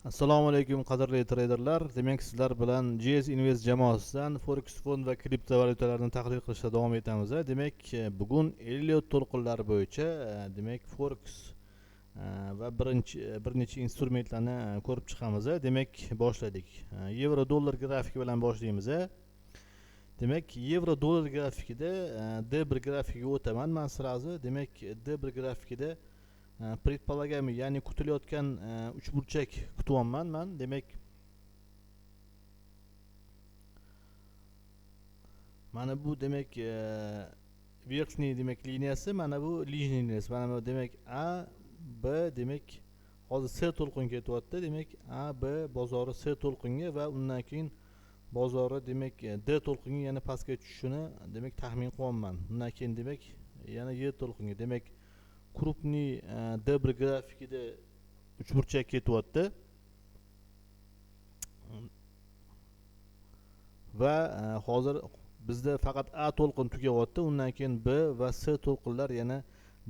Assalomu alaykum qadrli traderlar. Demak, sizlar bilan GS Invest jamoasidan forex fond va kriptovalyutalarni tahlil qilishda davom etamiz. Demak, bugun Elliott to'lqinlari bo'yicha demak forex va bir necha instrumentlarni ko'rib chiqamiz. Demak, boshladik. Yevro dollar grafiki bilan boshlaymiz. Demak, yevro dollar grafikida D1 grafikiga o'taman men sразу. Demak, D1 grafikida предполагаемый, ya'ni kutilayotgan uchburchak kutyapman men. Demak, mana bu demak verchniy demak liniyasi, mana bu nижний liniyasi. Mana bu demak A, B, demak hozir S to'lqin ketyapti. Demak, A, B bozori S to'lqinga va undan keyin bozori demak D to'lqinga yana pastga tushishini demak taxmin qilyapman. Undan keyin demak yana Y to'lqinga, demak krupniy D1 grafikida uchburchak ketyapti va hozir bizda faqat A to'lqin tugayapti. Undan keyin B va S to'lqinlar yana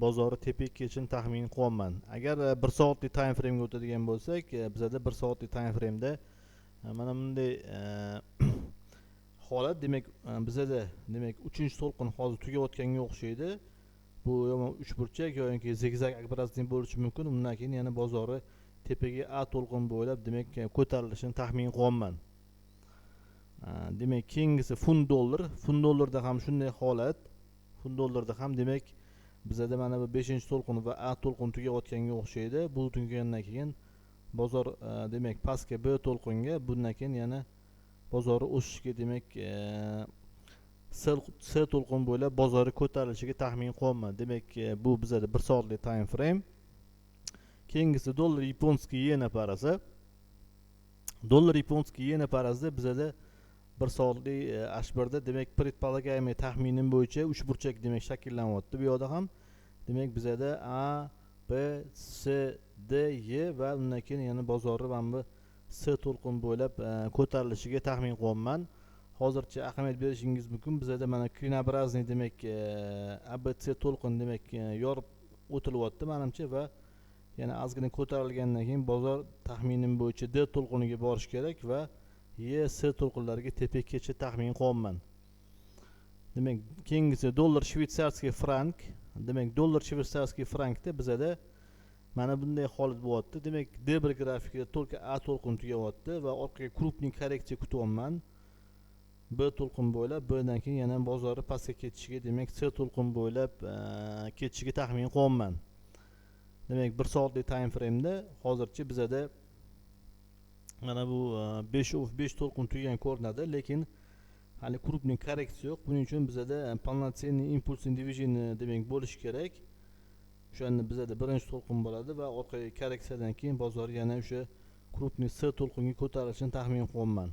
bozori tepaga ketishini taxmin qilyapman. Agar 1 soatlik time frame ga o'tadigan bo'lsak, bizda 1 soatlik time frame da mana bunday holat. Demak, bizda demak 3-to'lqin hozir tugayotganga o'xshaydi. Bu uchburchak yoki zigzag образный bo'lishi mumkin. Undan keyin yana bozori tepaga A to'lqin bo'ylab demak ko'tarilishini taxmin qilyapman. Demak, keyingisi funt dollar. Funt dollarda ham shunday holat. Funt dollarda ham demak bizda mana bu 5-to'lqin va A to'lqin tugayotganga o'xshaydi. Bu tugagandan keyin bozor demak pastga B to'lqinga, bundan keyin yana bozori o'sishga demak S to'lqin bo'ylab bozori ko'tarilishiga taxmin qilyapman. Demak, bu bizda 1 soatlik time frame. Keyingisi dollar yaponskiy yena parasi. Dollar yaponskiy yena parasida bizda 1 soatlik H1 da demak предполагаемый taxminim bo'yicha uchburchak demak shakllanyapti. Bu yoqda ham demak bizda A, B, C, D, Y va undan keyin yana bozori mana bu S to'lqin bo'ylab ko'tarilishiga taxmin qilyapman. Hozircha ahamiyat berishingiz mumkin. Bizda mana klinoobrazniy demak ABC to'lqin demak yorib o'tilyapti menimcha va yana ozgina ko'tarilgandan keyin bozor taxminim bo'yicha D to'lqiniga borish kerak va Y, S to'lqinlariga tepaga ketishi taxmin qilyapman. Demak, keyingisi dollar shvetsarskiy frank. Demak, dollar shvetsarskiy frankda bizda mana bunday holat bo'lyapti. Demak, D1 grafikida только A to'lqin tugayapti va orqaga krupniy korreksiya kutyapman. B to'lqin bo'ylab, B'dan keyin yana bozori pastga ketishiga, demak S to'lqin bo'ylab ketishiga taxmin qilyapman. Demak, 1 soatlik time frame da hozircha bizda mana bu 5 to'lqin tugagan ko'rinadi, lekin hali krupniy korreksiya yo'q. Buning uchun bizda полноценный impulsный движение demak bo'lishi kerak. O'shanda bizda 1-to'lqin bo'ladi va orqaga korreksiyadan keyin bozor yana o'sha krupniy S to'lqinga ko'tarilishini taxmin qilyapman.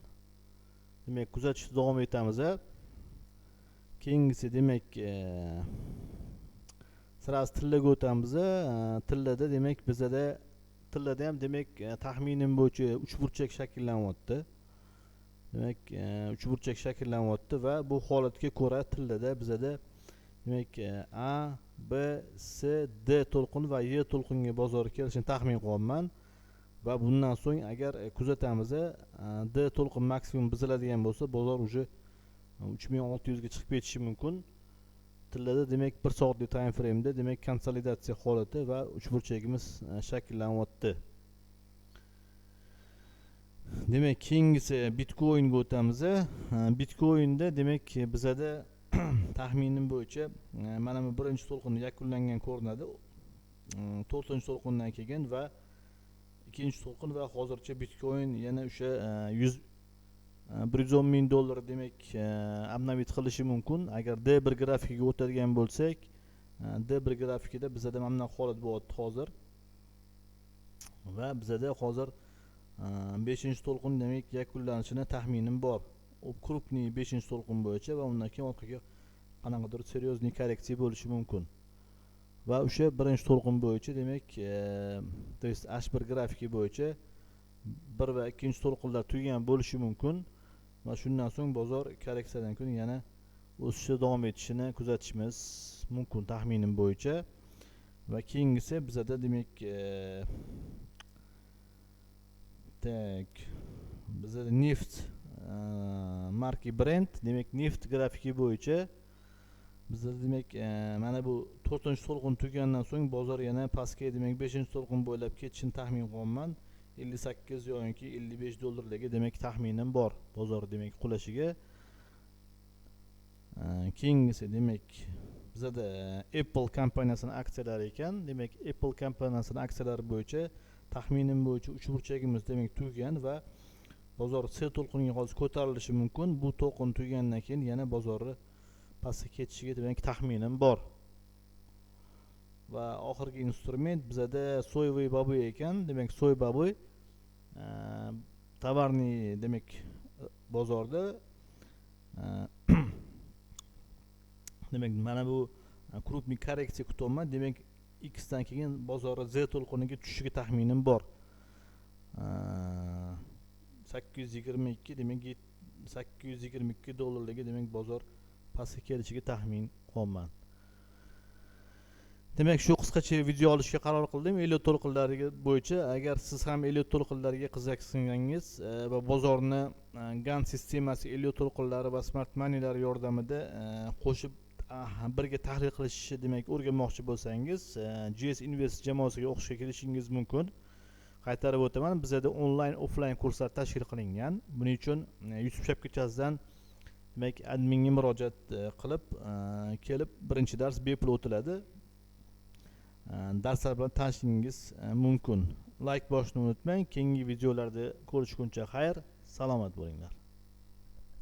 Demak, kuzatishda davom etamiz. Keyingisi demak sразу tillaga o'tamiz. Tillada demak bizda ham demak taxminim bo'yicha uchburchak shakllanyapti. Demak, uchburchak shakllanyapti va bu holatga ko'ra tillada bizda demak A, B, C, D to'lqin va Y to'lqinga bozor kelishini taxmin qilyapman. Va bundan so'ng agar kuzatamiz, D to'lqin maksimum buziladigan bo'lsa, bozor уже 3600 ga chiqib ketishi mumkin. Tillada demak 1 soatlik time frame da demak konsolidatsiya holati va uchburchagimiz shakllanyapti. Demak, keyingisi Bitcoinga o'tamiz. Bitcoinda demak bizda taxminim bo'yicha mana bu 1-to'lqin yakunlangan ko'rinadi. 4-to'lqindan keyin va 2-to'lqin va hozircha Bitcoin yana o'sha 110 ming dollar demak обновить qilishi mumkin. Agar D1 grafikiga o'tadigan bo'lsak, D1 grafikida bizda mana bunday holat bo'lyapti hozir. Va bizda hozir 5-to'lqin demak yakunlanishini taxminim bor. U krupniy 5-to'lqin bo'yicha va undan keyin orqaga qanaqadir серьезный korreksiya bo'lishi mumkin. Va o'sha 1-to'lqin bo'yicha demak to есть H1 grafiki bo'yicha 1 va 2-to'lqinlar tugagan bo'lishi mumkin va shundan so'ng bozor korreksiyadan keyin yana o'sishda davom etishini kuzatishimiz mumkin taxminim bo'yicha. Va keyingisi bizda demak tak bizda neft marki brend, demak neft grafiki bo'yicha bizda demak mana bu 4-to'lqin tugagandan so'ng bozor yana pastga demak 5-to'lqin bo'ylab ketishini taxmin qilyapman. 58 yoki 55 dollarlarga demak taxminim bor bozor demak qulashiga. Keyingisi demak bizda Apple kompaniyasining aksiyalari ekan. Demak Apple kompaniyasining aksiyalari bo'yicha taxminim bo'yicha uchburchagimiz demak tugagan va bozor C to'lqiniga hozir ko'tarilishi mumkin. Bu to'lqin tugagandan keyin yana bozorni pastga ketishiga demak taxminim bor. Va oxirgi instrument bizda so'yvoy baboy ekan. Demak so'y baboy tovarniy demak bozorda demak mana bu krupniy korreksiya kutyapman. Demak X dan keyin bozorni Z to'lqiniga tushishiga taxminim bor. 822 demak 822 dollarlarga demak bozor pastga kelishiga taxmin qilyapman. Demak shu qisqacha video olishga qaror qildim. Elliot to'lqinlariga bo'yicha agar siz ham Elliot to'lqinlariga qiziqsangiz va bozorni GAN sistemasi Elliot to'lqinlari va smart moneylar yordamida qo'shib birga tahlil qilishni demak o'rganmoqchi bo'lsangiz GS Invest jamoasiga o'qishga kelishingiz mumkin. Qaytarib o'taman, bizda onlayn offlayn kurslar tashkil qilingan. Buning uchun Yusuf Shapkachasidan demak adminga murojaat qilib kelib birinchi dars bepul o'tiladi. Darslar bilan tanishishingiz mumkin. Like bosishni unutmang. Keyingi videolarda ko'rishguncha xayr, salomat bo'linglar.